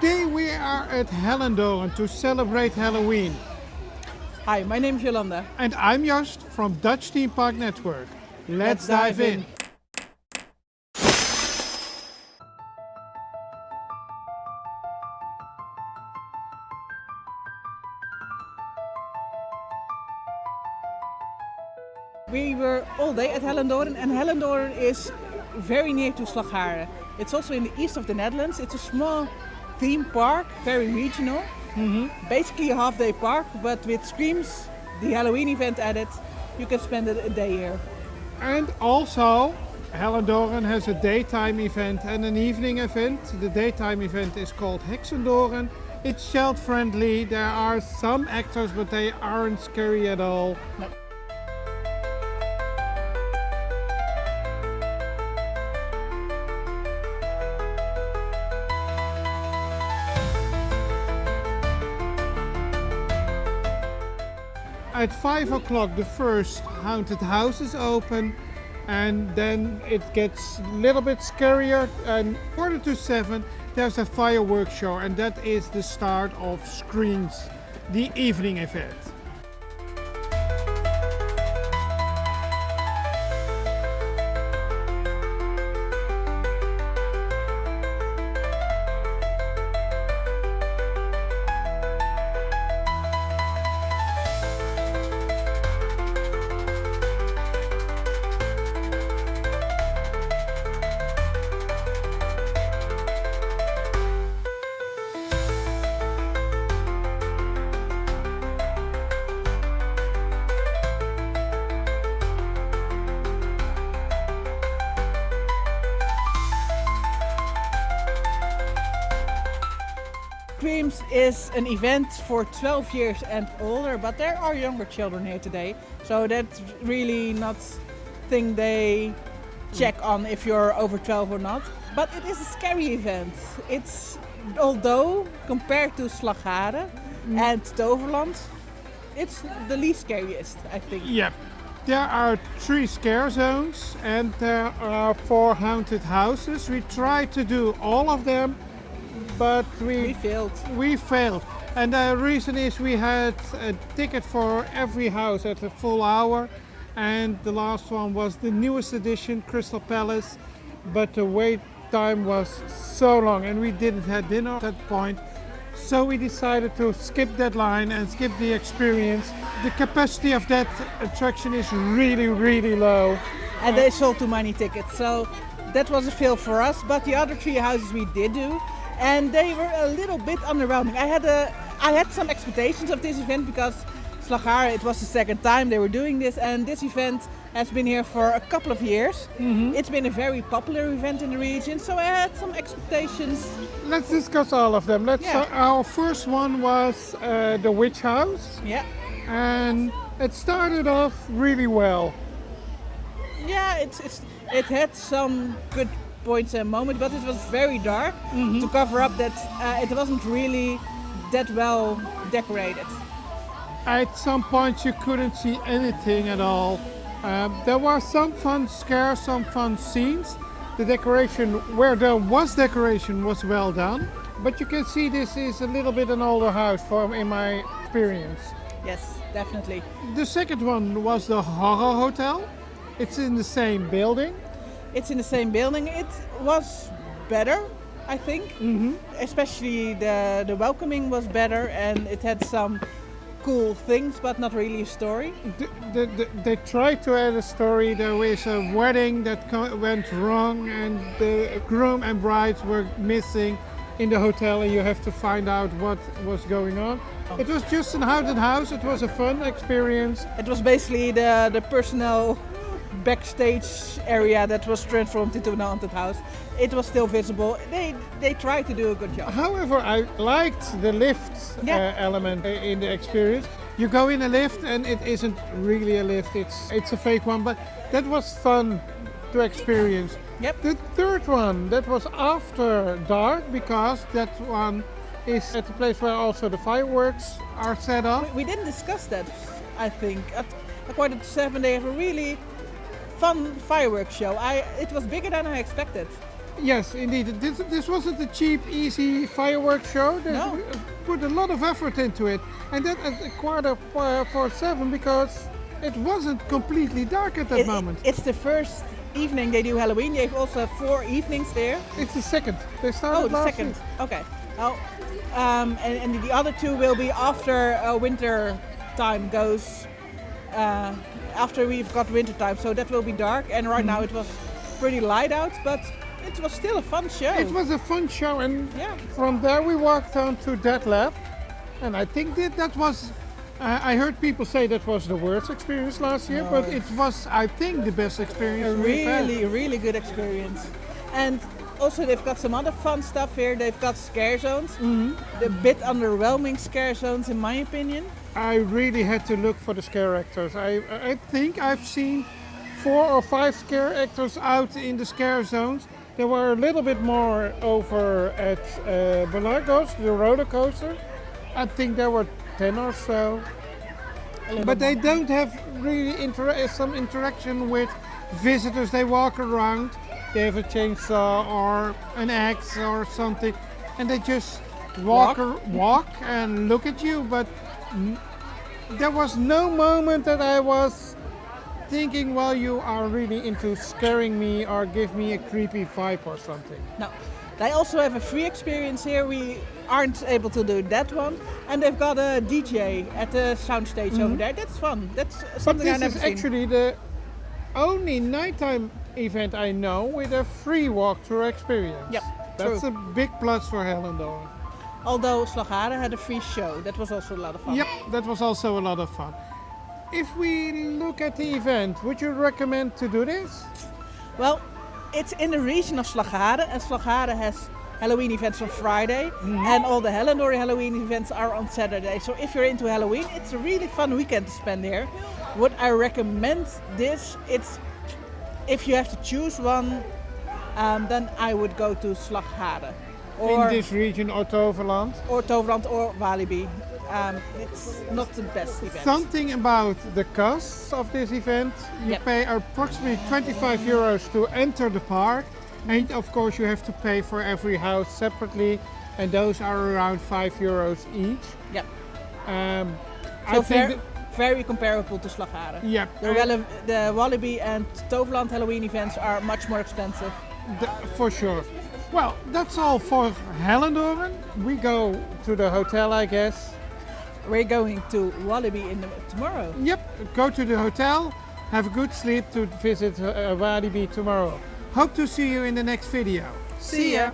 Today we are at Hellendoorn to celebrate Halloween. Hi, my name is Jolanda. And I'm Joost from Dutch Theme Park Network. Let's dive in. We were all day at Hellendoorn, and Hellendoorn is very near to Slagharen. It's also in the east of the Netherlands. It's a small theme park, very regional. Basically a half-day park, but with Screams, the Halloween event added, you can spend a day here. And also, Hellendoorn has a daytime event and an evening event. The daytime event is called Heksendoorn. It's child-friendly. There are some actors, but they aren't scary at all. No. At 5 o'clock the first haunted house is open, and then it gets a little bit scarier, and 6:45 there's a fireworks show, and that is the start of Screams, the evening event. Screams is an event for 12 years and older, but there are younger children here today, so that's really not thing they check on if you're over 12 or not. But it is a scary event. It's, although compared to Slagharen and Toverland, it's the least scariest, I think. Yep. There are 3 scare zones and there are 4 haunted houses. We tried to do all of them, but we failed. And the reason is we had a ticket for every house at a full hour, and the last one was the newest edition, Crystal Palace, but the wait time was so long and we didn't have dinner at that point. So we decided to skip that line and skip the experience. The capacity of that attraction is really, really low. And they sold too many tickets, so that was a fail for us. But the other 3 houses we did do, and they were a little bit underwhelming. I had some expectations of this event because Slagharen, it was the second time they were doing this, and this event has been here for a couple of years. It's been a very popular event in the region, so I had some expectations. Let's discuss all of them. Our first one was the Witch House. Yeah. And it started off really well. Yeah, it had some good points and moments, but it was very dark to cover up that it wasn't really that well decorated. At some points you couldn't see anything at all. There were some fun scares, some fun scenes. The decoration, where there was decoration, was well done. But you can see this is a little bit an older house in my experience. Yes, definitely. The second one was the Horror Hotel. It's in the same building. It's in the same building. It was better, I think. Especially the welcoming was better, and it had some cool things, but not really a story. They tried to add a story. There was a wedding that went wrong, and the groom and bride were missing in the hotel, and you have to find out what was going on. It was just an haunted house. It was a fun experience. It was basically the personal backstage area that was transformed into an haunted house. It was still visible. They tried to do a good job. However, I liked the lift element in the experience. You go in a lift and it isn't really a lift, it's a fake one, but that was fun to experience. Yep. The third one, that was after dark, because that one is at the place where also the fireworks are set up. We didn't discuss that, I think. At 7:15 they have a really fun fireworks show. It was bigger than I expected. Yes, indeed. This wasn't a cheap, easy fireworks show. No. We put a lot of effort into it. And that at 6:45 because it wasn't completely dark at that moment. It's the first evening they do Halloween. They also have 4 evenings there. It's the second. They started the last second. week. Okay. Oh, and the other 2 will be after winter time goes. After we've got winter time, so that will be dark. And right now it was pretty light out, but it was still a fun show. It was a fun show, and Yeah. from there we walked on to that lab. And I think that was. I heard people say that was the worst experience last year, but it was, I think, the best experience. A we've had. really good experience. And also they've got some other fun stuff here. They've got scare zones. The bit underwhelming scare zones in my opinion. I really had to look for the scare actors. I think I've seen 4 or 5 scare actors out in the scare zones. There were a little bit more over at Balagos, the roller coaster. I think there were 10 or so. But they don't have really some interaction with visitors. They walk around, they have a chainsaw or an axe or something, and they just walk and look at you. But there was no moment that I was thinking, well, you are really into scaring me or give me a creepy vibe or something. No. They also have a free experience here. We aren't able to do that one. And they've got a DJ at the soundstage over there. That's fun. That's something I've But never this is seen. actually the only nighttime event I know with a free walkthrough experience. Yep, That's true. a big plus for Hellendoorn. Although Slagharen had a free show. That was also a lot of fun. Yep, that was also a lot of fun. If we look at the event, would you recommend to do this? Well, it's in the region of Slagharen, and Slagharen has Halloween events on Friday, and all the Hellendoorn Halloween events are on Saturday. So if you're into Halloween, it's a really fun weekend to spend here. Would I recommend this? It's if you have to choose one, then I would go to Slagharen, In this region or Toverland? or Toverland or Walibi. It's not the best event. Something about the costs of this event. You Yep. pay approximately 25 euros to enter the park. And of course you have to pay for every house separately. And those are around 5 euros each. Yep. I think Very comparable to Slagharen. yeah, The Walibi and Toverland Halloween events are much more expensive. for sure. Well, that's all for Hellendoorn. We go to the hotel, I guess. We're going to Walibi tomorrow. Yep, go to the hotel, have a good sleep to visit Walibi tomorrow. Hope to see you in the next video. See ya!